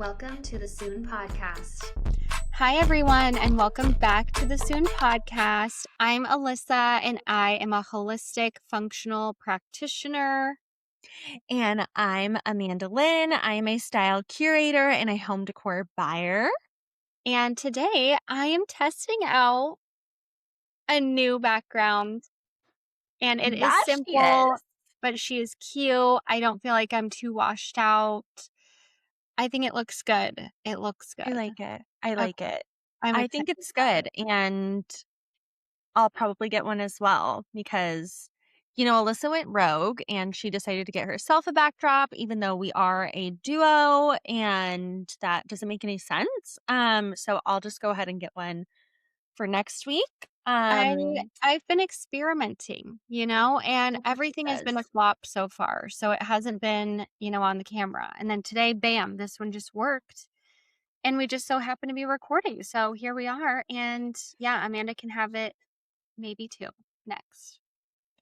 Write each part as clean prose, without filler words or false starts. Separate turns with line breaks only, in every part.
Welcome to the Soon Podcast.
Hi, everyone, and welcome back to the Soon Podcast. I'm Alyssa, and I am a holistic functional practitioner.
And I'm Amanda Lynn. I am a style curator and a home decor buyer.
And today I am testing out a new background. And it is simple, but she is cute. I don't feel like I'm too washed out. I think it looks good. It looks good.
I like it. I think it's good. And I'll probably get one as well because, Alyssa went rogue and she decided to get herself a backdrop, even though we are a duo and that doesn't make any sense. So I'll just go ahead and get one for next week.
I've been experimenting, and everything has been a flop so far. So it hasn't been, on the camera. And then today, bam, this one just worked. And we just so happen to be recording. So here we are. And yeah, Amanda can have it maybe too next.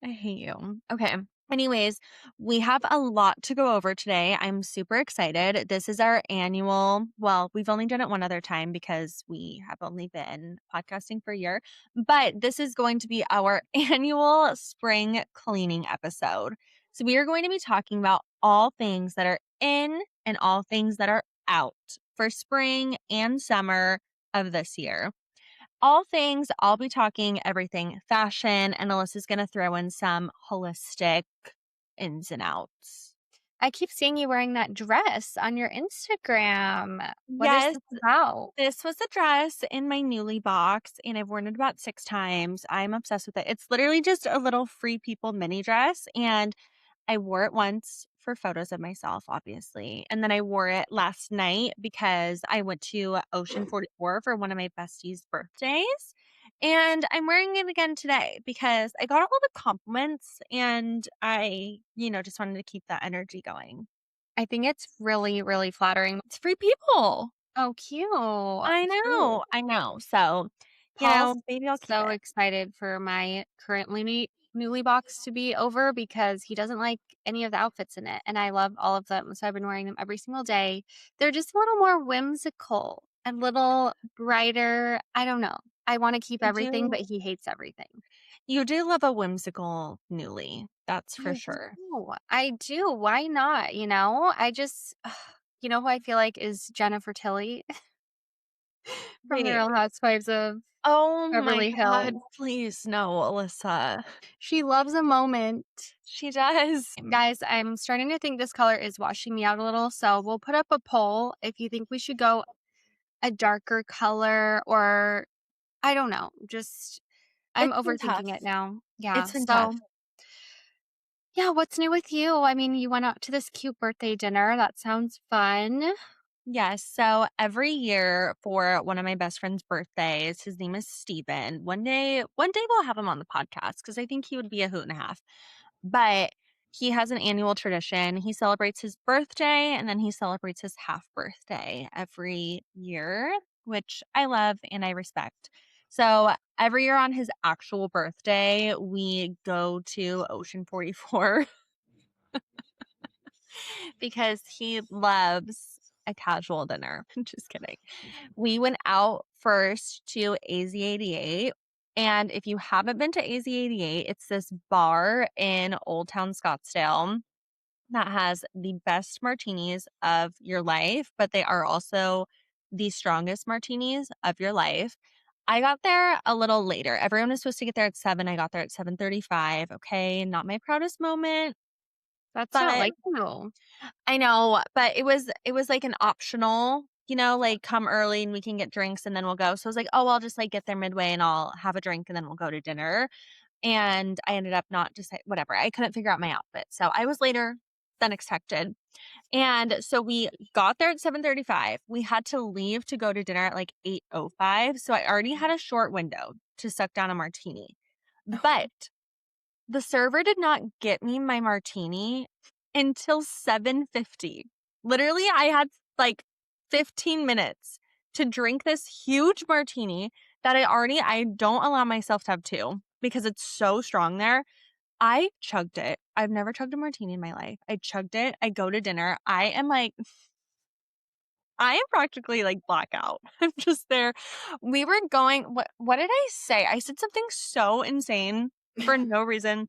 I hate you. Okay. Anyways, we have a lot to go over today. I'm super excited. This is our annual, well, we've only done it one other time because we have only been podcasting for a year, but this is going to be our annual spring cleaning episode. So we are going to be talking about all things that are in and all things that are out for spring and summer of this year. All things, I'll be talking everything fashion, and Alyssa's going to throw in some holistic ins and outs.
I keep seeing you wearing that dress on your Instagram. What is this about?
This was a dress in my Newly box, and I've worn it about 6 times. I'm obsessed with it. It's literally just a little Free People mini dress, and I wore it once for photos of myself, obviously. And then I wore it last night because I went to Ocean 44 for one of my besties' birthdays. And I'm wearing it again today because I got all the compliments and I, just wanted to keep that energy going.
I think it's really, really flattering.
It's Free People.
Oh, cute.
I know. So, maybe I'll keep
so excited for my currently Newly box to be over because he doesn't like any of the outfits in it. And I love all of them. So I've been wearing them every single day. They're just a little more whimsical, a little brighter. I don't know. I want to keep everything, but he hates everything.
You do love a whimsical Newly. That's for sure.
I do. Why not? I just, who I feel like is Jennifer Tilly from the Real Housewives of Beverly Hills.
God, please no, Alyssa.
She loves a moment.
She does.
Guys, I'm starting to think this color is washing me out a little. So we'll put up a poll if you think we should go a darker color or I don't know. Just I'm overthinking it now. Yeah.
It's been tough.
Yeah, what's new with you? I mean, you went out to this cute birthday dinner. That sounds fun.
Yes. So every year for one of my best friend's birthdays, his name is Steven. One day we'll have him on the podcast because I think he would be a hoot and a half. But he has an annual tradition. He celebrates his birthday and then he celebrates his half birthday every year, which I love and I respect. So every year on his actual birthday, we go to Ocean 44 because he loves a casual dinner. Just kidding. We went out first to AZ88. And if you haven't been to AZ88, it's this bar in Old Town Scottsdale that has the best martinis of your life, but they are also the strongest martinis of your life. I got there a little later. Everyone was supposed to get there at 7. I got there at 7:35. Okay, not my proudest moment.
That's not like you.
I know, but it was like an optional, like come early and we can get drinks and then we'll go. So I was like, oh, I'll just like get there midway and I'll have a drink and then we'll go to dinner. And I ended up not just whatever. I couldn't figure out my outfit. So I was later than expected. And so we got there at 7:35. We had to leave to go to dinner at like 8:05. So I already had a short window to suck down a martini. But the server did not get me my martini until 7:50. Literally, I had like 15 minutes to drink this huge martini that I don't allow myself to have 2 because it's so strong there. I chugged it. I've never chugged a martini in my life. I chugged it. I go to dinner. I I am practically like blackout. I'm just there. We were going, what did I say? I said something so insane for no reason.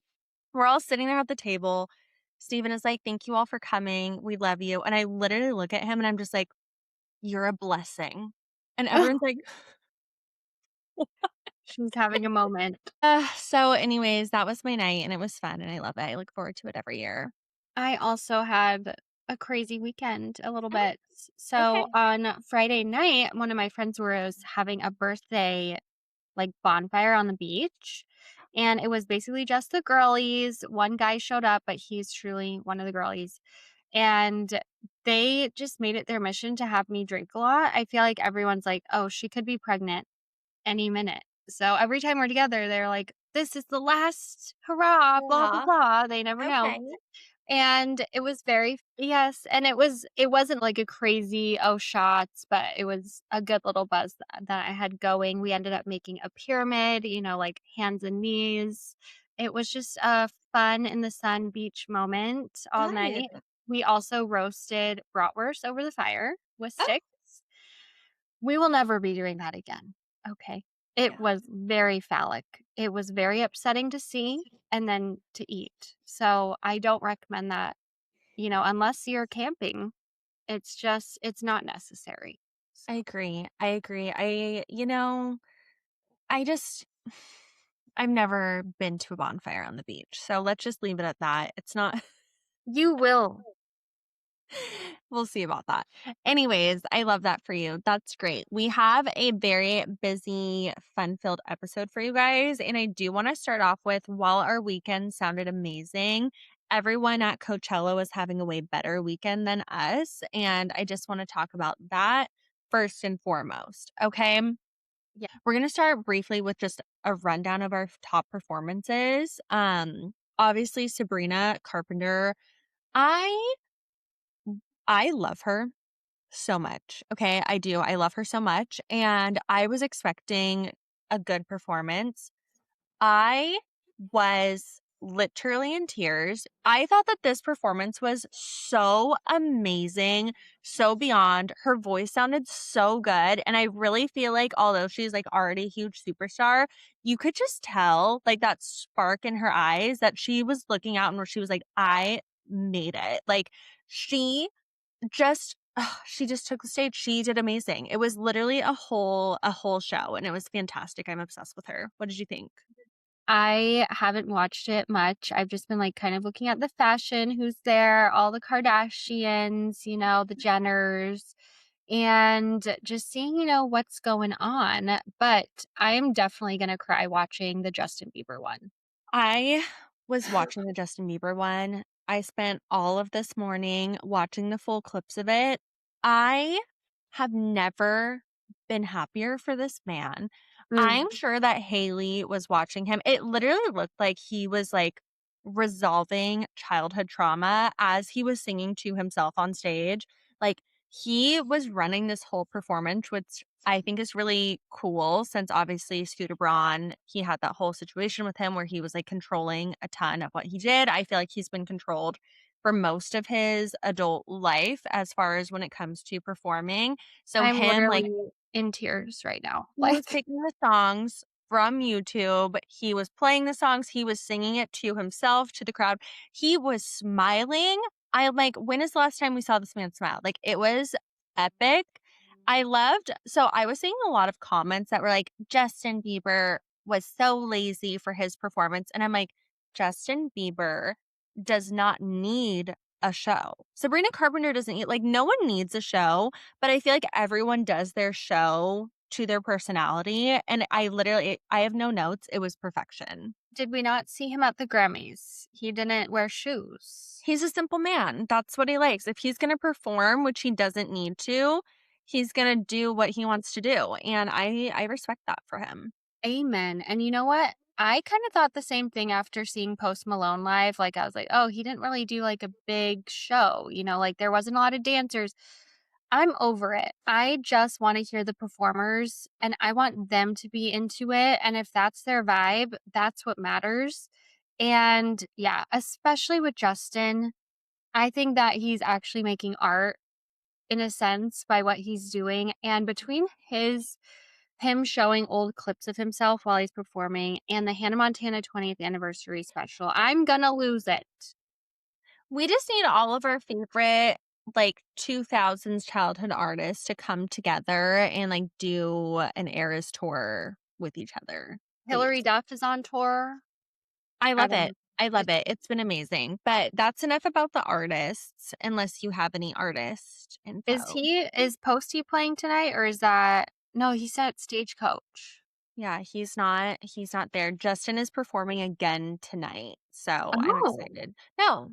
We're all sitting there at the table. Steven is like, "Thank you all for coming. We love you." And I literally look at him and I'm just like, "You're a blessing." And everyone's like,
She's having a moment.
so anyways, that was my night and it was fun and I love it. I look forward to it every year.
I also had a crazy weekend a little
Mm,
bit. So
okay.
on Friday night, one of my friends was having a birthday like bonfire on the beach. And it was basically just the girlies. One guy showed up, but he's truly one of the girlies. And they just made it their mission to have me drink a lot. I feel like everyone's like, oh, she could be pregnant any minute. So every time we're together, they're like, this is the last hurrah, blah, blah,
Yeah.
blah. They never know.
Okay.
And it was very yes, and it wasn't like a crazy, "Oh, shots," but it was a good little buzz that I had going. We ended up making a pyramid, like hands and knees. It was just a fun in the sun beach moment all
Nice.
night. We also roasted bratwurst over the fire with
Oh,
sticks. We will never be doing that again, okay? It
yeah.
was very phallic. It was very upsetting to see and then to eat. So, I don't recommend that, unless you're camping. It's not necessary. So,
I agree. I agree. I just I've never been to a bonfire on the beach. So let's just leave it at that. It's not
you will.
we'll see about that. Anyways, I love that for you. That's great. We have a very busy, fun-filled episode for you guys, and I do want to start off with while our weekend sounded amazing, everyone at Coachella was having a way better weekend than us, and I just want to talk about that first and foremost. Okay?
Yeah.
We're going to start briefly with just a rundown of our top performances. Obviously Sabrina Carpenter, I I love her so much. Okay, I do. I love her so much and I was expecting a good performance. I was literally in tears. I thought that this performance was so amazing, so beyond. Her voice sounded so good. And I really feel like, although she's like already a huge superstar, you could just tell like that spark in her eyes that she was looking out and where she was like, I made it. Like just she just took the stage. She did amazing. It was literally a whole show and it was fantastic. I'm obsessed with her. What did you think?
I haven't watched it much. I've just been like kind of looking at the fashion, who's there, all the Kardashians, the Jenners, and just seeing, what's going on. But I am definitely going to cry watching the Justin Bieber one.
I was watching the Justin Bieber one. I spent all of this morning watching the full clips of it. I have never been happier for this man.
Mm.
I'm sure that Haley was watching him. It literally looked like he was like resolving childhood trauma as he was singing to himself on stage. Like he was running this whole performance, which I think is really cool since obviously Scooter Braun, he had that whole situation with him where he was like controlling a ton of what he did. I feel like he's been controlled for most of his adult life as far as when it comes to performing. So
I'm
him like
literally in tears right now.
he was
Like,
taking the songs from YouTube. He was playing the songs. He was singing it to himself, to the crowd. He was smiling. I'm like, when is the last time we saw this man smile? Like, it was epic. So I was seeing a lot of comments that were like, Justin Bieber was so lazy for his performance. And I'm like, Justin Bieber does not need a show. Sabrina Carpenter doesn't need, like, no one needs a show. But I feel like everyone does their show to their personality, and I have no notes, it was perfection.
did we not see him at the Grammys? He didn't wear shoes.
He's a simple man, that's what he likes. If he's gonna perform, which he doesn't need to, he's gonna do what he wants to do, and I respect that for him.
Amen. And you know what? I kind of thought the same thing after seeing Post Malone live. Like, I was like, oh, he didn't really do like a big show, like there wasn't a lot of dancers. I'm over it. I just want to hear the performers and I want them to be into it. And if that's their vibe, that's what matters. And yeah, especially with Justin, I think that he's actually making art in a sense by what he's doing, and between him showing old clips of himself while he's performing and the Hannah Montana 20th anniversary special, I'm gonna lose it.
We just need all of our favorite, like, 2000s childhood artists to come together and, like, do an Eras tour with each other,
Hillary
please.
Duff is on tour.
I
I
love
don't
it.
know.
I love
It's
it. It's been amazing. But that's enough about the artists, unless you have any artist info.
is Posty playing tonight, or is that no, he said Stagecoach.
Yeah, he's not there. Justin is performing again tonight, so I'm
Oh,
excited. No,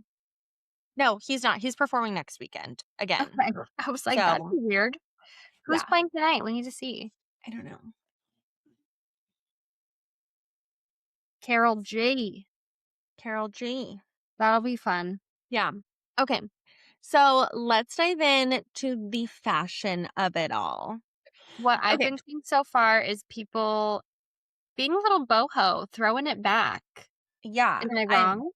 no, he's not. He's performing next weekend again.
okay. I was like, "That'd
So,
be weird." Who's
yeah,
playing tonight? We need to see.
I don't know.
Carol G.
Carol G.
That'll be fun.
Yeah. Okay. So let's dive in to the fashion of it all.
What I've
Okay.
been seeing so far is people being a little boho, throwing it back.
Yeah.
Am I wrong?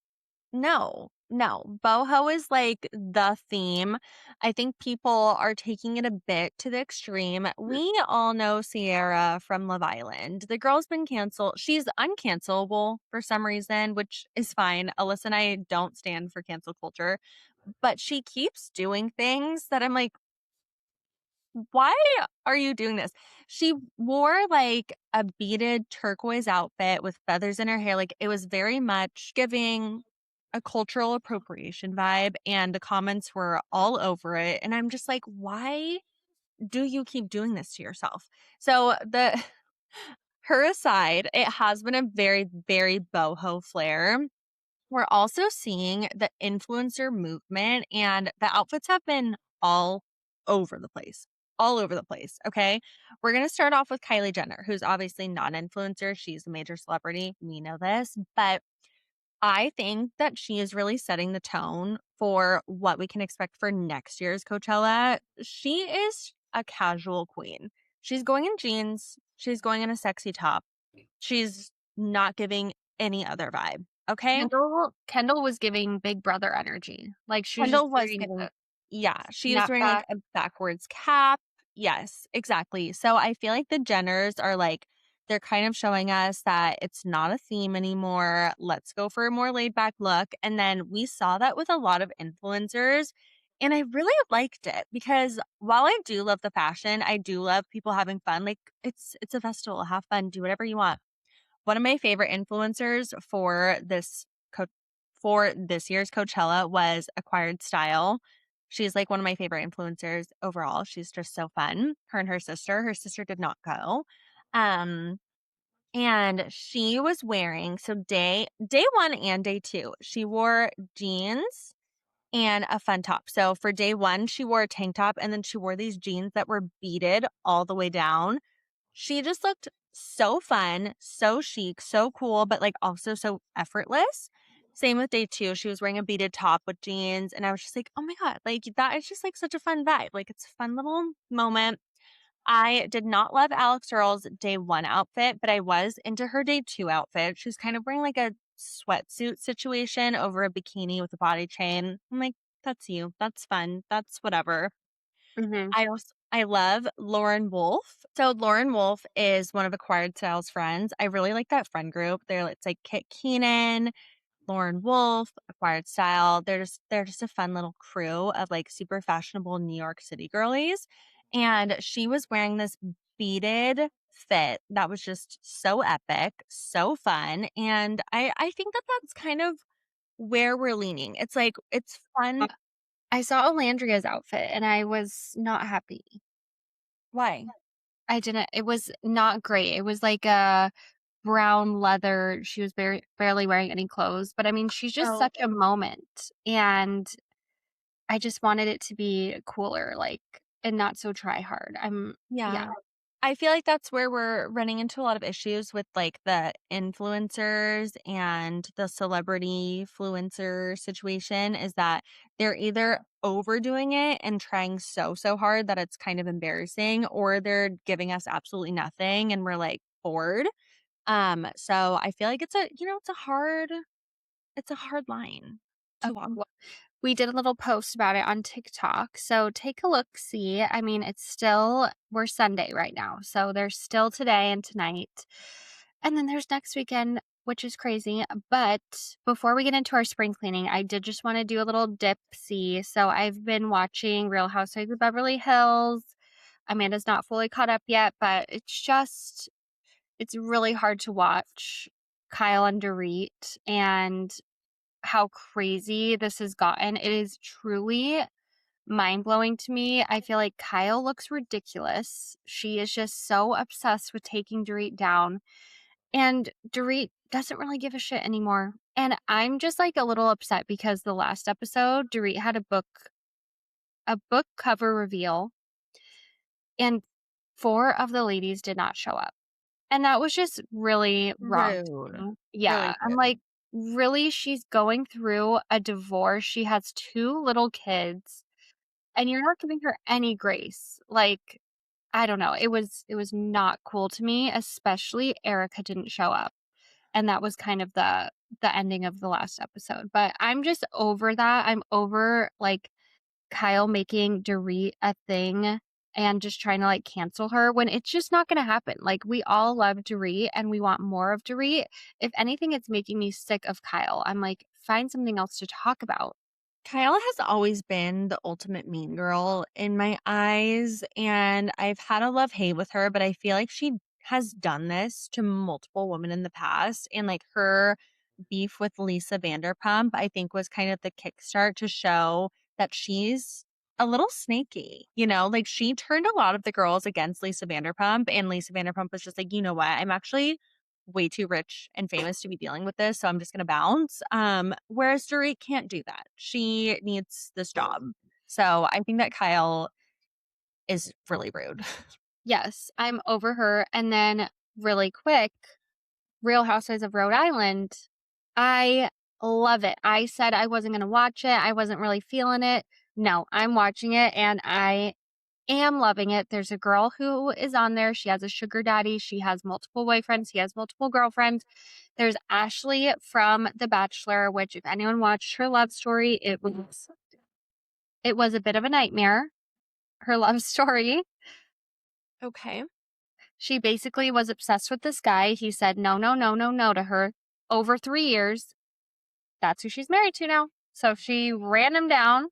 No, no. Boho is like the theme. I think people are taking it a bit to the extreme. We all know Sierra from Love Island. The girl's been canceled. She's uncancelable for some reason, which is fine. Alyssa and I don't stand for cancel culture, but she keeps doing things that I'm like, why are you doing this? She wore like a beaded turquoise outfit with feathers in her hair. Like it was very much giving a cultural appropriation vibe, and the comments were all over it. And I'm just like, why do you keep doing this to yourself? So the her aside, it has been a very, very boho flair. We're also seeing the influencer movement, and the outfits have been all over the place. All over the place. Okay. We're going to start off with Kylie Jenner, who's obviously not an influencer. She's a major celebrity. We know this. But I think that she is really setting the tone for what we can expect for next year's Coachella. She is a casual queen. She's going in jeans, she's going in a sexy top. She's not giving any other vibe. Okay.
Kendall was giving Big Brother energy. Like, she was just
Kendall was
wearing
giving
the
yeah, she was wearing, like,
snapback.
a backwards cap. Yes, exactly. So I feel like the Jenners are, like, they're kind of showing us that it's not a theme anymore. Let's go for a more laid back look. And then we saw that with a lot of influencers, and I really liked it because while I do love the fashion, I do love people having fun. Like, it's a festival, have fun, do whatever you want. One of my favorite influencers for this year's Coachella was Acquired Style. She's like one of my favorite influencers overall. She's just so fun. Her and her sister. Her sister did not go. Um, and she was wearing so day one and day two, she wore jeans and a fun top. So for day one, she wore a tank top and then she wore these jeans that were beaded all the way down. She just looked so fun, so chic, so cool, but, like, also so effortless. Same with day 2, she was wearing a beaded top with jeans, and I was just like, "Oh my god," like, that is just, like, such a fun vibe, like, it's a fun little moment. I did not love Alex Earl's day 1 outfit, but I was into her day 2 outfit. She was kind of wearing, like, a sweatsuit situation over a bikini with a body chain. I'm like, "That's you. That's fun. That's whatever."
Mhm.
I love Lauren Wolf. So Lauren Wolf is one of Acquired Styles' friends. I really like that friend group. It's like Kit Keenan, Lauren Wolf, Acquired Style. They're just a fun little crew of like super fashionable New York City girlies. And she was wearing this beaded fit that was just so epic, so fun. And I think that that's kind of where we're leaning. It's like it's fun.
I saw Olandria's outfit, and I was not happy.
Why?
I didn't it was not great. It was like a brown leather. She was barely wearing any clothes, but, I mean, she's just
So
such a moment, and I just wanted it to be cooler, like, and not so try hard. Yeah.
yeah. I feel like that's where we're running into a lot of issues with like the influencers and the celebrity influencer situation is that they're either overdoing it and trying so hard that it's kind of embarrassing, or they're giving us absolutely nothing and we're like bored. So I feel like it's a hard line to
Okay,
walk.
well, we did a little post about it on TikTok, so take a look, see. I mean, we're Sunday right now, so there's still today and tonight. And then there's next weekend, which is crazy. But before we get into our spring cleaning, I did just want to do a little dip see. So I've been watching Real Housewives of Beverly Hills. Amanda's not fully caught up yet, but it's really hard to watch Kyle and Dorit and how crazy this has gotten. It is truly mind blowing to me. I feel like Kyle looks ridiculous. She is just so obsessed with taking Dorit down, and Dorit doesn't really give a shit anymore. And I'm just like a little upset because the last episode, Dorit had a book cover reveal, and four of the ladies did not show up. And that was just really wrong to
Rude.
me. Yeah,
Really
I'm
rude.
like, really? She's going through a divorce. She has two little kids, and you're not giving her any grace. Like, I don't know. It was not cool to me, especially Erica didn't show up. And that was kind of the ending of the last episode. But I'm just over that. I'm over like Kyle making Dorit a thing and just trying to like cancel her when it's just not going to happen. Like, we all love Dorit and we want more of Dorit. If anything, it's making me sick of Kyle. I'm like, find something else to talk about.
Kyle has always been the ultimate mean girl in my eyes, and I've had a love-hate with her, but I feel like she has done this to multiple women in the past, and, like, her beef with Lisa Vanderpump, I think, was kind of the kickstart to show that she's a little snaky, you know? Like, she turned a lot of the girls against Lisa Vanderpump, and Lisa Vanderpump was just like, "You know what? I'm actually way too rich and famous to be dealing with this, so I'm just gonna bounce." Whereas Dorit can't do that. She needs this job. So I think that Kyle is really rude.
Yes, I'm over her. And then, really quick, Real Housewives of Rhode Island. I love it. I said I wasn't going to watch it. I wasn't really feeling it. No, I'm watching it and I am loving it. There's a girl who is on there. She has a sugar daddy. She has multiple boyfriends. He has multiple girlfriends. There's Ashley from The Bachelor, which if anyone watched her love story, it was a bit of a nightmare. Her love story.
Okay.
She basically was obsessed with this guy. He said no, no, no, no, no to her over 3 years. That's who she's married to now. So she ran him down.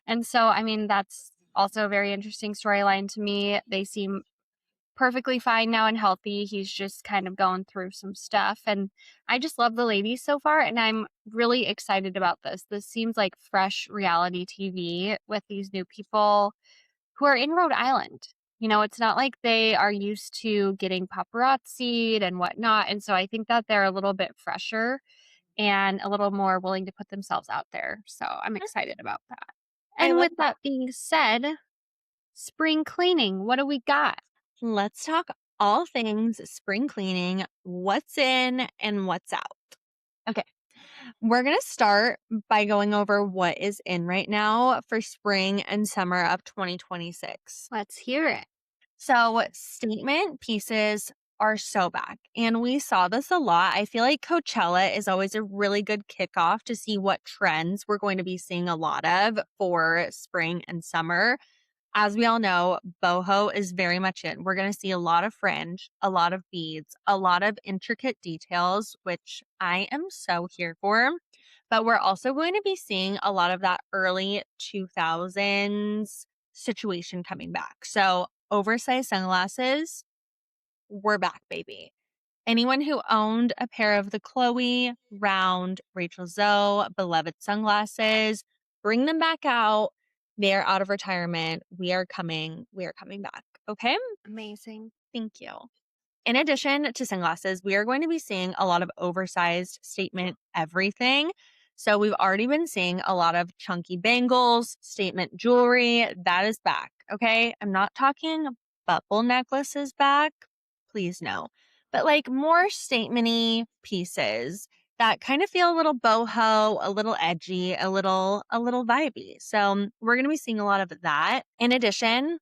And so, I mean, that's also a very interesting storyline to me. They seem perfectly fine now and healthy. He's just kind of going through some stuff. And I just love the ladies so far. And I'm really excited about this. This seems like fresh reality TV with these new people who are in Rhode Island. You know, it's not like they are used to getting paparazzi'd and whatnot. And so I think that they're a little bit fresher and a little more willing to put themselves out there. So I'm excited about that.
I
And
love
with
that.
that being said, spring cleaning, what do we got?
Let's talk all things spring cleaning, what's in and what's out. Okay. We're going to start by going over what is in right now for spring and summer of 2026.
Let's hear it.
So, statement pieces are so back. And we saw this a lot. I feel like Coachella is always a really good kickoff to see what trends we're going to be seeing a lot of for spring and summer. As we all know, boho is very much in. We're going to see a lot of fringe, a lot of beads, a lot of intricate details, which I am so here for. But we're also going to be seeing a lot of that early 2000s situation coming back. So, oversized sunglasses, we're back, baby. Anyone who owned a pair of the Chloe, round, Rachel Zoe, beloved sunglasses, bring them back out. They're out of retirement. We are coming. We are coming back. Okay.
Amazing.
Thank you. In addition to sunglasses, we are going to be seeing a lot of oversized statement everything. So we've already been seeing a lot of chunky bangles, statement jewelry. That is back. Okay. I'm not talking buckle necklaces back. Please no. But like more statement-y pieces that kind of feel a little boho, a little edgy, a little vibey. So we're going to be seeing a lot of that. In addition,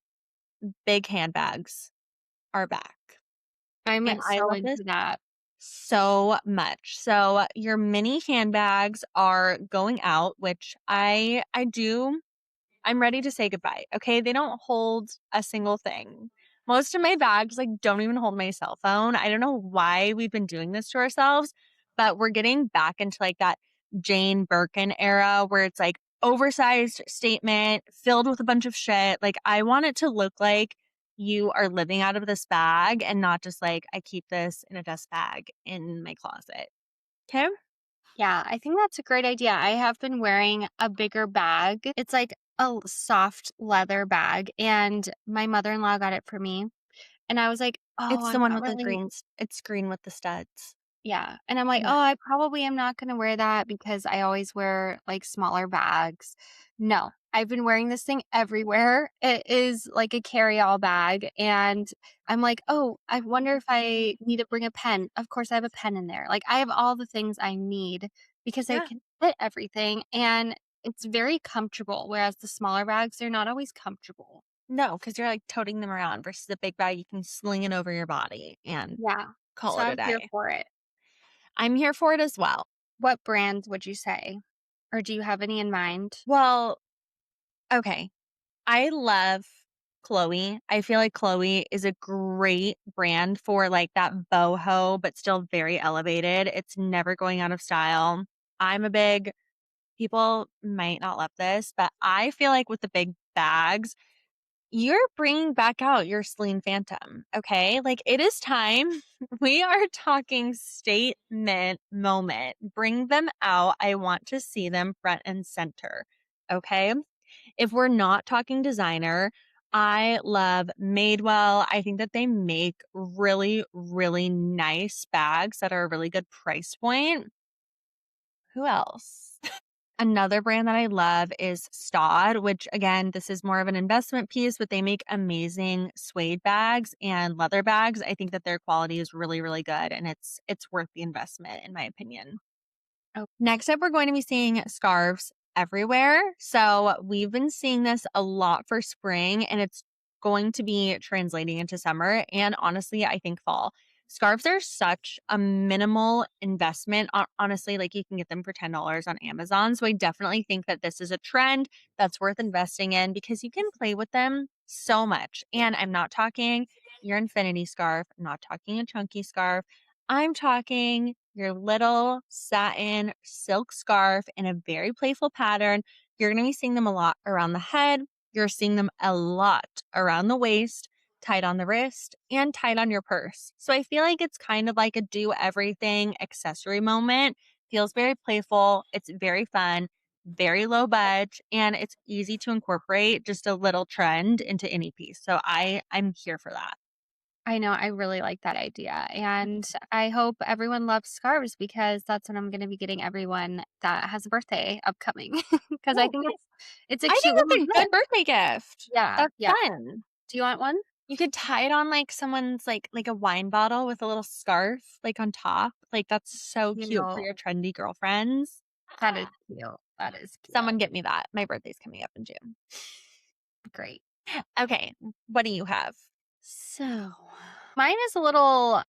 big handbags are back.
I'm
And I
so
love this.
into that.
so much. So your mini handbags are going out, which I do. I'm ready to say goodbye. Okay. They don't hold a single thing. Most of my bags like don't even hold my cell phone. I don't know why we've been doing this to ourselves, but we're getting back into like that Jane Birkin era where it's like oversized statement filled with a bunch of shit. Like I want it to look like you are living out of this bag and not just like I keep this in a dust bag in my closet. Okay.
Yeah, I think that's a great idea. I have been wearing a bigger bag. It's like a soft leather bag, and my mother-in-law got it for me. And I was like, "Oh,
It's the
I'm
one
not
with the
really."
greens. It's green with the studs.
Yeah. And I'm like,
Yeah.
"Oh, I probably am not gonna wear that because I always wear, like, smaller bags." No, I've been wearing this thing everywhere. It is like a carry-all bag, and I'm like, "Oh, I wonder if I need to bring a pen." Of course, I have a pen in there. Like, I have all the things I need because I
Yeah.
can fit everything, and it's very comfortable, whereas the smaller bags, they're not always comfortable.
No, because you're like toting them around versus a big bag. You can sling it over your body and
Yeah.
call
So
it a
I'm here
day.
for it.
I'm here for it as well.
What brand would you say? Or do you have any in mind?
Well, okay. I love Chloe. I feel like Chloe is a great brand for like that boho, but still very elevated. It's never going out of style. I'm a big, people might not love this, but I feel like with the big bags, you're bringing back out your Celine Phantom, okay? Like, it is time. We are talking statement moment. Bring them out. I want to see them front and center, okay? If we're not talking designer, I love Madewell. I think that they make really, really nice bags that are a really good price point. Who else? Another brand that I love is Staud, which again, this is more of an investment piece, but they make amazing suede bags and leather bags. I think that their quality is really, really good and it's worth the investment in my opinion.
Oh,
Next up, we're going to be seeing scarves everywhere. So we've been seeing this a lot for spring and it's going to be translating into summer. And honestly, I think fall. Scarves are such a minimal investment. Honestly, like you can get them for $10 on Amazon. So I definitely think that this is a trend that's worth investing in because you can play with them so much. And I'm not talking your infinity scarf, I'm not talking a chunky scarf. I'm talking your little satin silk scarf in a very playful pattern. You're going to be seeing them a lot around the head. You're seeing them a lot around the waist, tight on the wrist, and tight on your purse. So I feel like it's kind of like a do everything accessory moment. Feels very playful. It's very fun, very low budge, and it's easy to incorporate just a little trend into any piece. So I'm here for that.
I know, I really like that idea, and I hope everyone loves scarves because that's what I'm gonna be getting everyone that has a birthday upcoming. Because I
Oh,
think it's a
I
cute
think
little
that's a good
gift.
birthday gift.
Yeah,
That's
yeah.
fun.
Do you want one?
You could tie it on like someone's like a wine bottle with a little scarf like on top. Like that's so
You
cute for
know,
your trendy girlfriends.
that is
Ah,
cute. That is cute.
someone get me that. My birthday's coming up in June.
Great.
Okay, what do you have?
So, mine is a little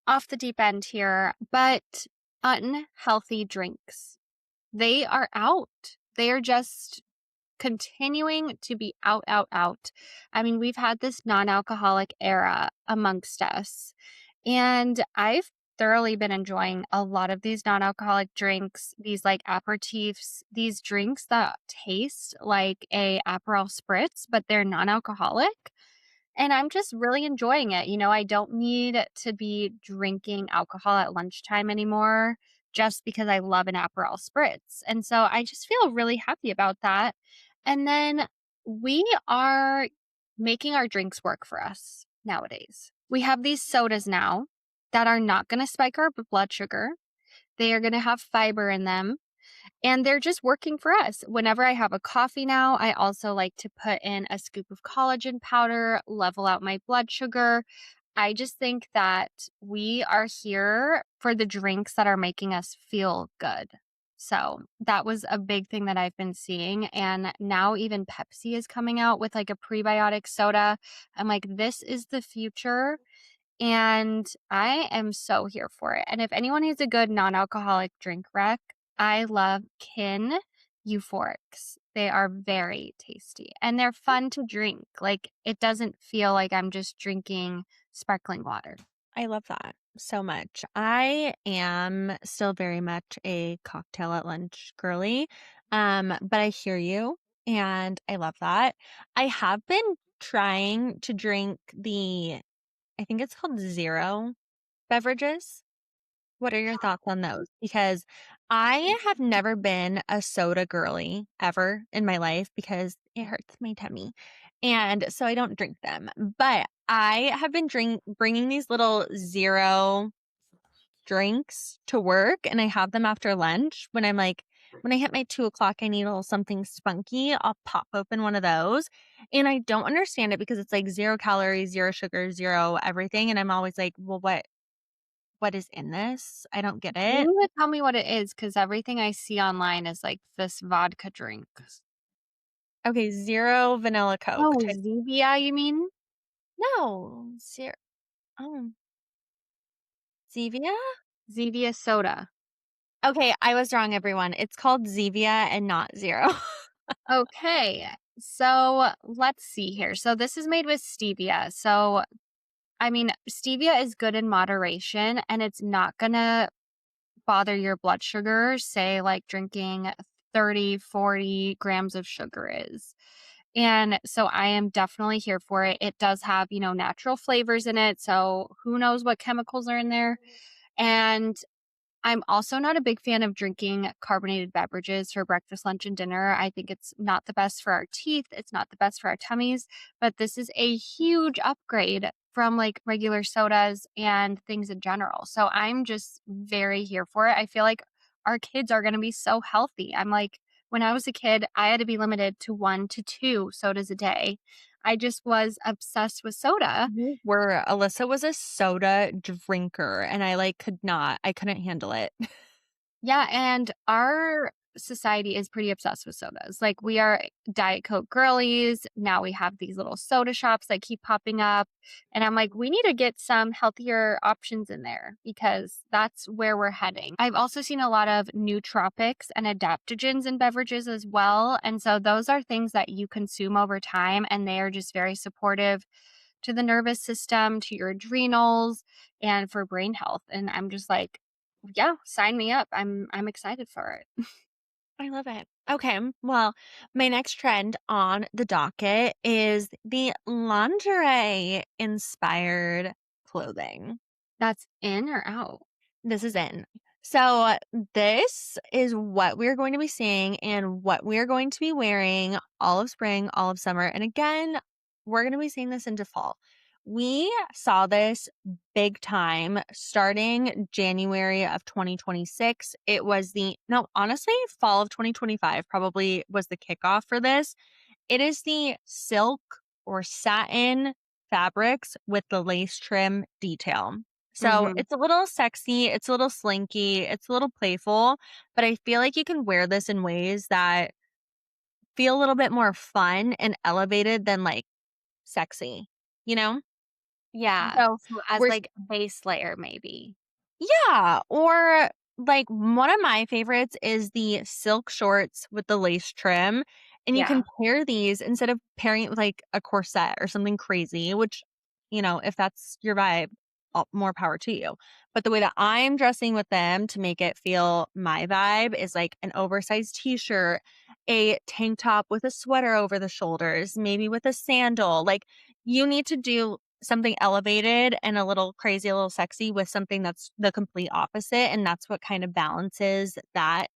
off the deep end here, but unhealthy drinks. They are out. They are just continuing to be out, out, out. I mean, we've had this non alcoholic era amongst us, and I've thoroughly been enjoying a lot of these non alcoholic drinks, these like aperitifs, these drinks that taste like a Aperol spritz, but they're non alcoholic. And I'm just really enjoying it. You know, I don't need to be drinking alcohol at lunchtime anymore just because I love an Aperol spritz. And so I just feel really happy about that. And then we are making our drinks work for us nowadays. We have these sodas now that are not going to spike our blood sugar. They are going to have fiber in them and they're just working for us. Whenever I have a coffee now, I also like to put in a scoop of collagen powder, level out my blood sugar. I just think that we are here for the drinks that are making us feel good. So that was a big thing that I've been seeing. And now even Pepsi is coming out with like a prebiotic soda. I'm like, this is the future. And I am so here for it. And if anyone needs a good non-alcoholic drink rec, I love Kin Euphorics. They are very tasty and they're fun to drink. Like it doesn't feel like I'm just drinking sparkling water.
I love that so much. I am still very much a cocktail at lunch girly. But I hear you and I love that. I have been trying to drink I think it's called zero beverages. What are your thoughts on those? Because I have never been a soda girly ever in my life because it hurts my tummy. And so I don't drink them. But I have been bringing these little zero drinks to work and I have them after lunch when when I hit my 2 o'clock, I need a little something spunky. I'll pop open one of those. And I don't understand it because it's like 0 calories, zero sugar, zero everything. And I'm always like, well, what is in this? I don't get
You
it.
need to tell me what it is because everything I see online is like this vodka drink.
Okay, zero vanilla Coke
Oh,
type.
Zevia, you mean?
No, oh, Zevia?
Zevia soda.
Okay, I was wrong, everyone. It's called Zevia and not zero.
Okay. So let's see here. So this is made with stevia. So, I mean, stevia is good in moderation and it's not going to bother your blood sugar, say like drinking 30, 40 grams of sugar is. And so I am definitely here for it. It does have, natural flavors in it. So who knows what chemicals are in there. And I'm also not a big fan of drinking carbonated beverages for breakfast, lunch, and dinner. I think it's not the best for our teeth. It's not the best for our tummies, but this is a huge upgrade from like regular sodas and things in general. So I'm just very here for it. I feel like our kids are going to be so healthy. I'm like, when I was a kid, I had to be limited to 1 to 2 sodas a day. I just was obsessed with soda.
Where Alyssa was a soda drinker and I couldn't handle it.
Yeah, and our society is pretty obsessed with sodas. Like we are Diet Coke girlies. Now we have these little soda shops that keep popping up. And I'm like, we need to get some healthier options in there because that's where we're heading. I've also seen a lot of nootropics and adaptogens in beverages as well. And so those are things that you consume over time and they are just very supportive to the nervous system, to your adrenals, and for brain health. And I'm just like, yeah, sign me up. I'm excited for it.
I love it. Okay, well, my next trend on the docket is the lingerie inspired clothing.
That's in or out?
This is in. So, this is what we're going to be seeing and what we're going to be wearing all of spring, all of summer. And again, we're going to be seeing this into fall. We saw this big time starting January of 2026. It was no, honestly, fall of 2025 probably was the kickoff for this. It is the silk or satin fabrics with the lace trim detail. So
Mhm.
it's a little sexy, it's a little slinky, it's a little playful, but I feel like you can wear this in ways that feel a little bit more fun and elevated than like sexy, you know?
Yeah.
So
So as
we're
like a base layer maybe.
Yeah, or like one of my favorites is the silk shorts with the lace trim. And you can
Yeah.
pair these instead of pairing it with like a corset or something crazy, which, if that's your vibe, more power to you. But the way that I'm dressing with them to make it feel my vibe is like an oversized t shirt, a tank top with a sweater over the shoulders, maybe with a sandal. Like you need to do something elevated and a little crazy, a little sexy with something that's the complete opposite. And that's what kind of balances that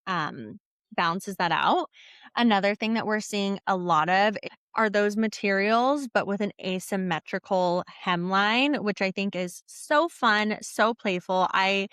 out. Another thing that we're seeing a lot of are those materials, but with an asymmetrical hemline, which I think is so fun, so playful. I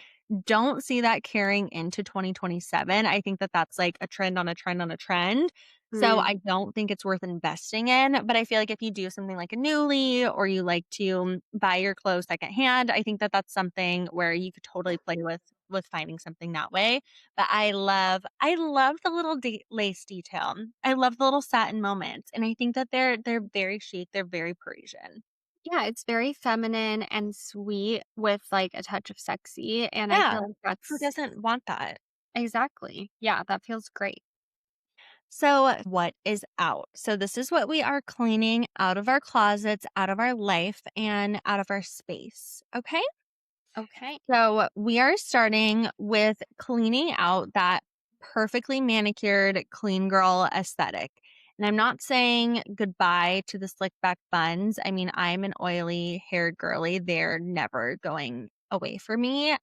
don't see that carrying into 2027. I think that that's like a trend on a trend on a trend. So
Mm.
I don't think it's worth investing in, but I feel like if you do something like a Nuuly or you like to buy your clothes secondhand, I think that that's something where you could totally play with finding something that way. But I love the little lace detail. I love the little satin moments, and I think that they're very chic. They're very Parisian.
Yeah, it's very feminine and sweet with, like, a touch of sexy, and I
Yeah.
feel like
Who
that's
doesn't want that?
exactly. Yeah, that feels great.
So, what is out? So, this is what we are cleaning out of our closets, out of our life, and out of our space. Okay.
Okay.
So, we are starting with cleaning out that perfectly manicured clean girl aesthetic. And I'm not saying goodbye to the slick back buns. I mean, I'm an oily haired girly. They're never going away for me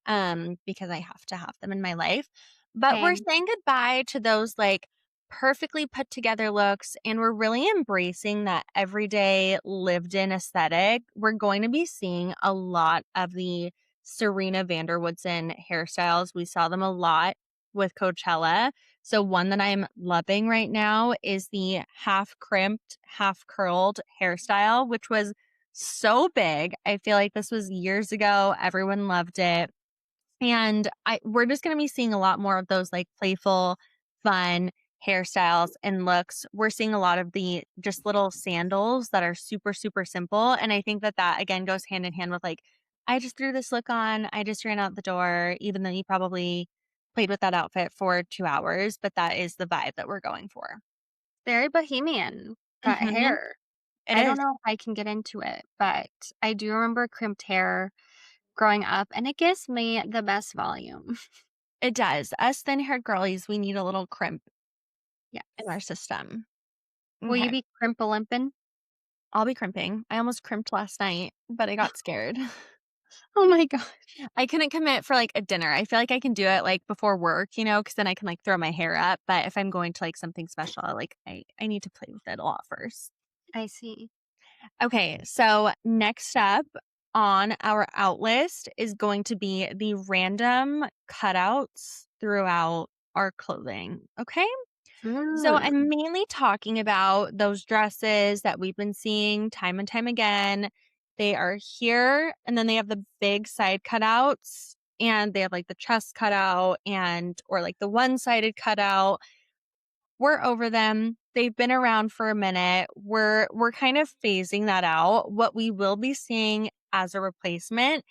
because I have to have them in my life. But we're
Same.
saying goodbye to those like perfectly put together looks and we're really embracing that everyday lived in aesthetic. We're going to be seeing a lot of the Serena Vanderwoodson hairstyles. We saw them a lot with Coachella. So one that I'm loving right now is the half crimped, half curled hairstyle, which was so big. I feel like this was years ago. Everyone loved it. And we're just going to be seeing a lot more of those like playful, fun hairstyles and looks. We're seeing a lot of the just little sandals that are super, super simple. And I think that that again goes hand in hand with like, I just threw this look on. I just ran out the door, even though you probably played with that outfit for 2 hours. But that is the vibe that we're going for.
Very bohemian, that
Hmm.
hair.
It
I don't
is.
know if I can get into it, but I do remember crimped hair growing up, and it gives me the best volume.
It does. Us thin haired girlies, we need a little crimp in our
Yes.
system.
Will you
Okay.
be crimp-a-limpin'?
I'll be crimping. I almost crimped last night, but I got scared.
Oh my god.
I couldn't commit for like a dinner. I feel like I can do it like before work, because then I can like throw my hair up. But if I'm going to like something special, like I need to play with it a lot first.
I see.
Okay, so next up on our out list is going to be the random cutouts throughout our clothing. Okay. So
Mm,
I'm mainly talking about those dresses that we've been seeing time and time again. They are here and then they have the big side cutouts and they have like the chest cutout and or like the one-sided cutout. We're over them. They've been around for a minute. We're kind of phasing that out. What we will be seeing as a replacement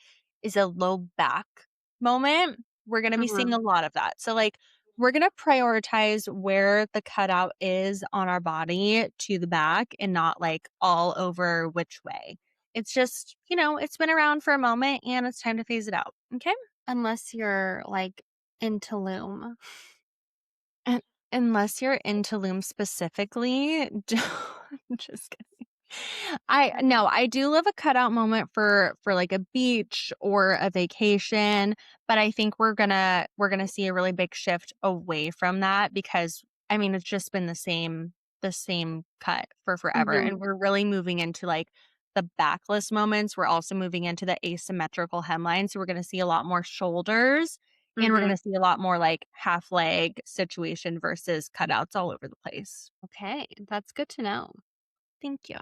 is a low back moment. We're going to be seeing
mhm.
a lot of that. So like we're going to prioritize where the cutout is on our body to the back and not like all over which way. It's just, it's been around for a moment and it's time to phase it out. Okay?
Unless you're, like, into loom.
Un Unless you're into loom specifically, just kidding. I no, I do love a cutout moment for like a beach or a vacation, but I think we're gonna see a really big shift away from that because I mean it's just been the same cut for forever, and
Mhm,
we're really moving into like the backless moments. We're also moving into the asymmetrical hemline, so we're gonna see a lot more shoulders and we're
mhm.
gonna see a lot more like half leg situation versus cutouts all over the place.
Okay, that's good to know.
Thank you.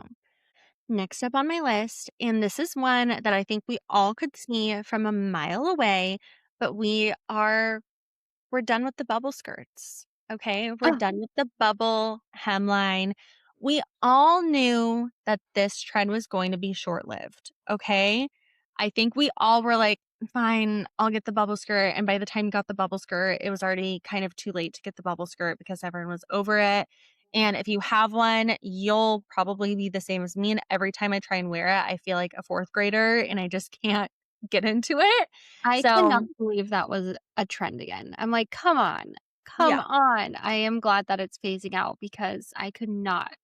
Next up on my list, and this is one that I think we all could see from a mile away, but we're done with the bubble skirts. Okay. We're
Oh,
done with the bubble hemline. We all knew that this trend was going to be short lived. Okay. I think we all were like, fine, I'll get the bubble skirt. And by the time you got the bubble skirt, it was already kind of too late to get the bubble skirt because everyone was over it. And if you have one, you'll probably be the same as me. And every time I try and wear it, I feel like a fourth grader and I just can't get into it.
I cannot
So,
believe that was a trend again. I'm like, "Come on, come
yeah.
on." I am glad that it's phasing out because I could not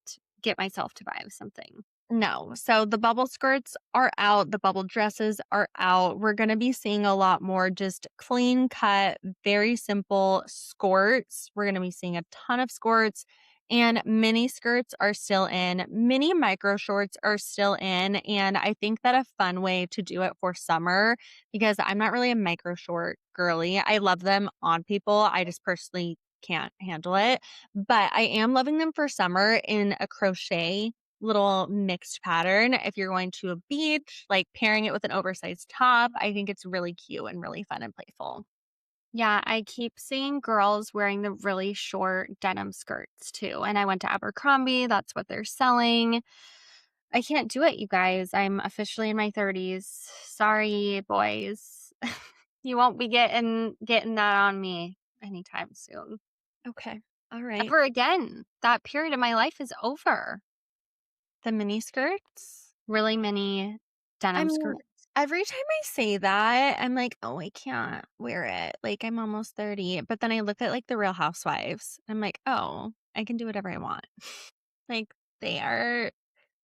get myself to buy something.
No. So the bubble skirts are out, the bubble dresses are out. We're going to be seeing a lot more just clean cut, very simple skirts. We're going to be seeing a ton of skirts and mini skirts are still in. Mini micro shorts are still in. And I think that a fun way to do it for summer, because I'm not really a micro short girly. I love them on people. I just personally can't handle it. But I am loving them for summer in a crochet little mixed pattern. If you're going to a beach, like pairing it with an oversized top, I think it's really cute and really fun and playful.
Yeah, I keep seeing girls wearing the really short denim skirts too, and I went to Abercrombie, that's what they're selling. I can't do it, you guys. I'm officially in my 30s. Sorry, boys. You won't be getting that on me anytime soon.
Okay. All right.
Ever again. That period of my life is over.
The mini skirts?
Really mini
I
denim
mean,
skirts.
every time I say that, I'm like, "Oh, I can't wear it. Like, I'm almost 30." But then I look at, like, the Real Housewives. I'm like, "Oh, I can do whatever I want." Like, they are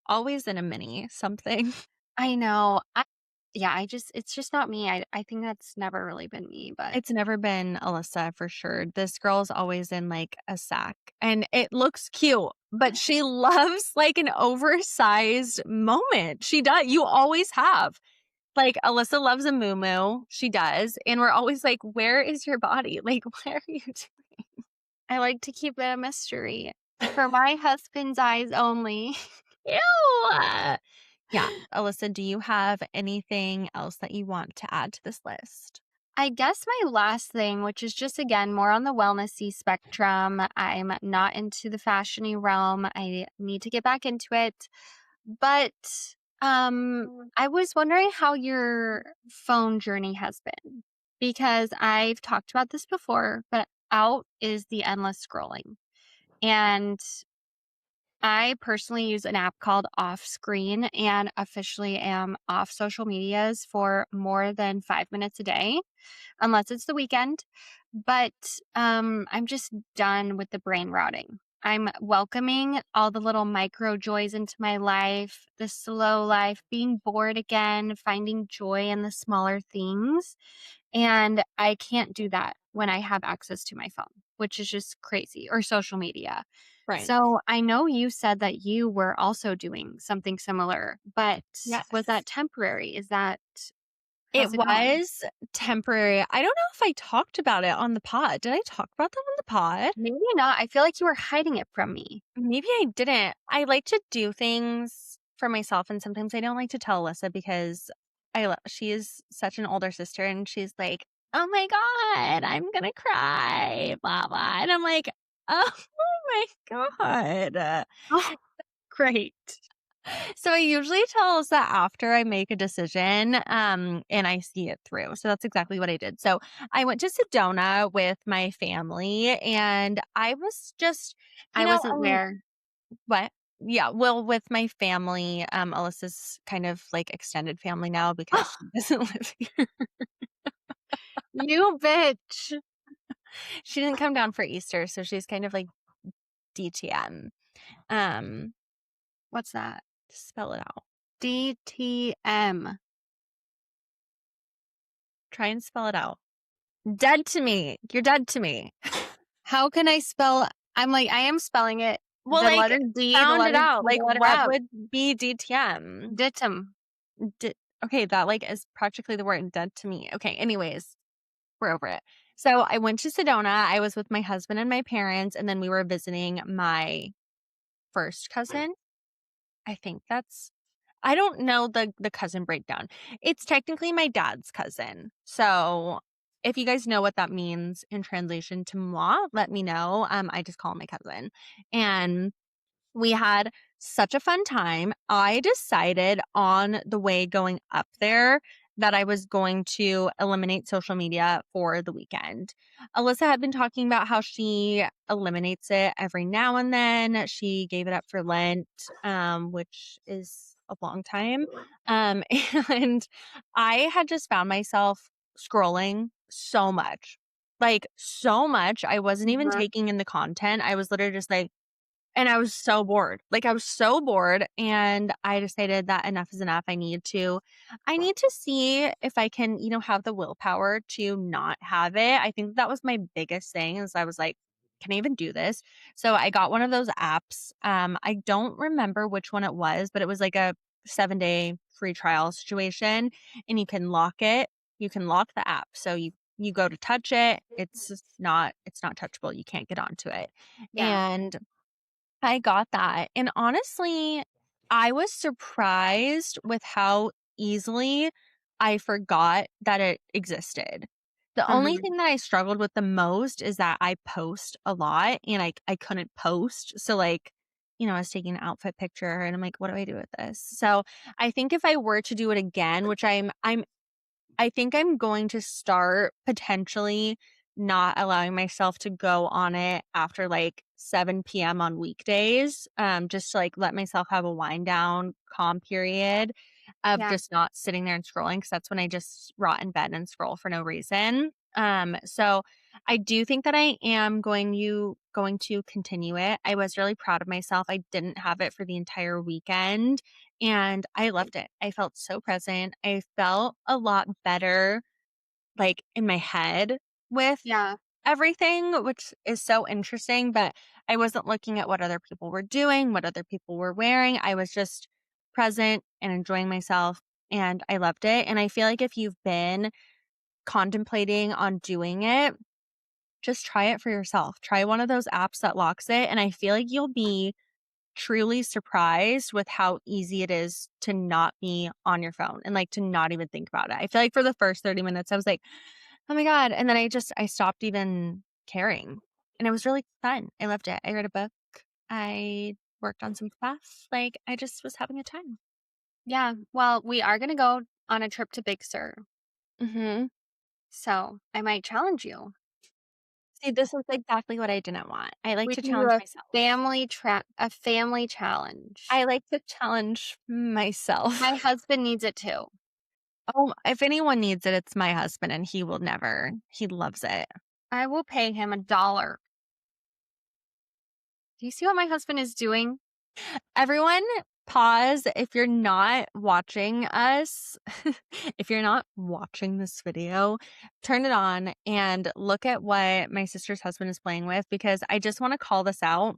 always in a mini something.
I know. It's just not me. I think that's never really been me, but
It's never been Alyssa for sure. This girl's always in, like, a sack, and it looks cute, but she loves, like, an oversized moment. She does. You always have. Like, Alyssa loves a muumuu. She does, and we're always like, "Where is your body? Like, what are you doing?"
I like to keep it a mystery for my husband's eyes only.
Ew. Yeah. Alyssa, do you have anything else that you want to add to this list?
I guess my last thing, which is just again more on the wellnessy spectrum, I'm not into the fashiony realm. I need to get back into it. But I was wondering how your phone journey has been because I've talked about this before, but out is the endless scrolling. And I personally use an app called Off Screen and officially am off social medias for more than 5 minutes a day unless it's the weekend. But I'm just done with the brain rotting. I'm welcoming all the little micro joys into my life, the slow life, being bored again, finding joy in the smaller things. And I can't do that when I have access to my phone, which is just crazy, or social media.
Right.
So I know you said that you were also doing something similar, but was
Yes.
that temporary?
It
How's it going?
was temporary. I don't know if I talked about it on the pod. Did I talk about that on the pod?
Maybe not. I feel like you were hiding it from me.
Maybe I didn't. I like to do things for myself, and sometimes I don't like to tell Alyssa because she is such an older sister, and she's like, "Oh my god, I'm gonna cry," blah blah, and I'm like, "Oh my god."
Oh, great.
So I usually tell Alyssa after I make a decision, and I see it through. So that's exactly what I did. So I went to Sedona with my family, and I was just,
I wasn't there.
what? Yeah, well, with my family, Alyssa's kind of like extended family now because she doesn't live here.
You bitch.
She didn't come down for Easter, so she's kind of like DTM. Um,
What's that?
spell it out.
DTM.
Try and spell it out. Dead to me. You're dead to me.
How can I spell? I'm like, I am spelling it.
Well,
The
like,
letter D, the
sound it
letter T,
out. Like,
the letter
what
M.
would be DTM?
Ditum.
Okay, that like is practically the word dead to me. Okay, anyways, we're over it. So I went to Sedona. I was with my husband and my parents, and then we were visiting my first cousin. I think that's I don't know the cousin breakdown. It's technically my dad's cousin. So if you guys know what that means in translation to moi, let me know. I just call him my cousin. And we had such a fun time. I decided on the way going up there that I was going to eliminate social media for the weekend. Alyssa had been talking about how she eliminates it every now and then. She gave it up for Lent, which is a long time. Um, and I had just found myself scrolling so much. Like so much. I wasn't even
Mhm.
taking in the content. I was literally just like, and I was so bored. Like I was so bored and I decided that enough is enough. I need to see if I can, have the willpower to not have it. I think that was my biggest thing is I was like, can I even do this? So I got one of those apps. I don't remember which one it was, but it was like a 7-day free trial situation and you can lock it. You can lock the app. So you go to touch it. It's not touchable. You can't get onto it.
Yeah.
And I got that. And honestly, I was surprised with how easily I forgot that it existed. The only
Mhm.
thing that I struggled with the most is that I post a lot and I couldn't post. So like I was taking an outfit picture and I'm like, what do I do with this? So I think if I were to do it again, which I think I'm going to start potentially not allowing myself to go on it after like 7 p.m. on weekdays. Just to like let myself have a wind down calm period of
Yeah.
just not sitting there and scrolling because that's when I just rot in bed and scroll for no reason. So I do think that I am going to continue it. I was really proud of myself. I didn't have it for the entire weekend and I loved it. I felt so present. I felt a lot better, like in my head with
Yeah.
everything, which is so interesting. But I wasn't looking at what other people were doing, what other people were wearing. I was just present and enjoying myself. And I loved it. And I feel like if you've been contemplating on doing it, just try it for yourself. Try one of those apps that locks it. And I feel like you'll be truly surprised with how easy it is to not be on your phone and like to not even think about it. I feel like for the first 30 minutes, I was like, oh my God. And then I stopped even caring. And it was really fun. I loved it. I read a book. I worked on some stuff. Like I just was having a time.
Yeah. Well, we are going to go on a trip to Big Sur.
Mm-hmm.
So I might challenge you.
See, this is exactly what I didn't want. I like
We
to
can do
challenge myself.
a family challenge.
I like to challenge myself.
My husband needs it too.
Oh, if anyone needs it, it's my husband, and he will never. He loves it.
I will pay him $1. Do you see what my husband is doing?
Everyone, pause. If you're not watching us, if you're not watching this video, turn it on and look at what my sister's husband is playing with because I just want to call this out.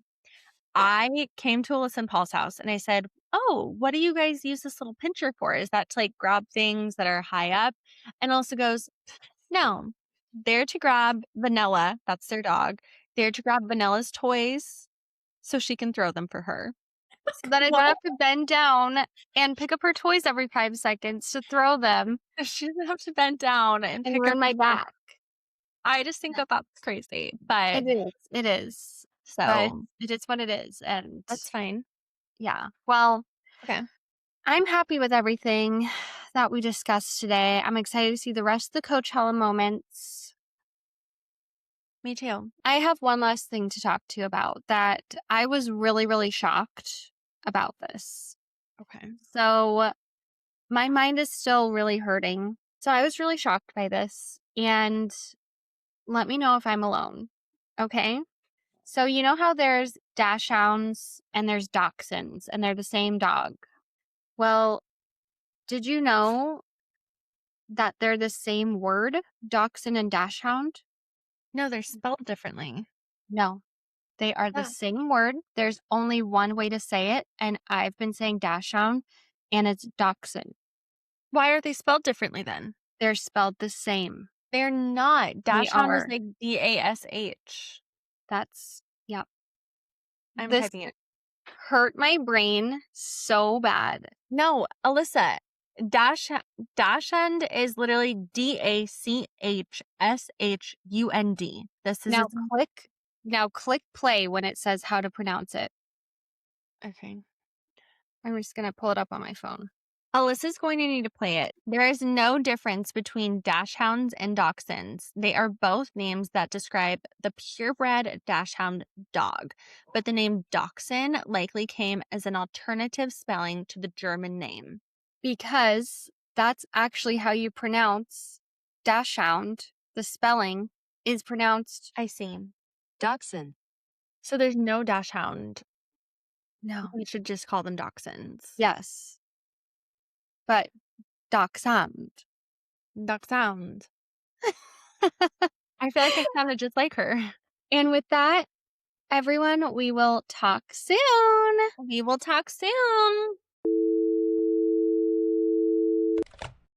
I came to Alyssa and Paul's house and I said, oh, what do you guys use this little pincher for? Is that to like grab things that are high up? And Alyssa goes, no, they're to grab Vanilla. That's their dog. They're to grab Vanilla's toys so she can throw them for her.
So that I don't
What?
have to bend down and pick up her toys every 5 seconds to throw them
She doesn't have to bend down and
and
pick up
ruin my
her toys.
back.
I just think that that's crazy, but
It is. It is. But
so
it is what it is. And
that's fine.
yeah. Well,
Okay.
I'm happy with everything that we discussed today. I'm excited to see the rest of the Coachella moments.
Me too.
I have one last thing to talk to you about that I was really, really shocked about this.
Okay.
So my mind is still really hurting. So I was really shocked by this. And let me know if I'm alone. Okay. So you know how there's dachshunds and there's dachshunds and they're the same dog? Well, did you know that they're the same word, dachshund and dachshund?
No, they're spelled differently.
No, they are the
Yeah.
same word. There's only one way to say it, and I've been saying dachshund, and it's dachshund.
Why are they spelled differently then?
They're spelled the same.
They're not.
They
Dachshund is
are.
like DASH.
Yep.
I'm
This
typing it.
hurt my brain so bad.
No, Alyssa, dachshund is literally DACHSHUND. This is
Now
its
click play when it says how to pronounce it.
okay.
I'm just going to pull it up on my phone.
Alyssa's going to need to play it. There is no difference between dachshunds and dachshunds. They are both names that describe the purebred dachshund dog, but the name dachshund likely came as an alternative spelling to the German name.
Because that's actually how you pronounce dachshund. The spelling is pronounced.
I see.
Dachshund.
So there's no dachshund.
No.
We should just call them dachshunds.
Yes. But dachshund.
Dachshund. I feel like it sounded just like her.
And with that, everyone, we will talk soon.
We will talk soon.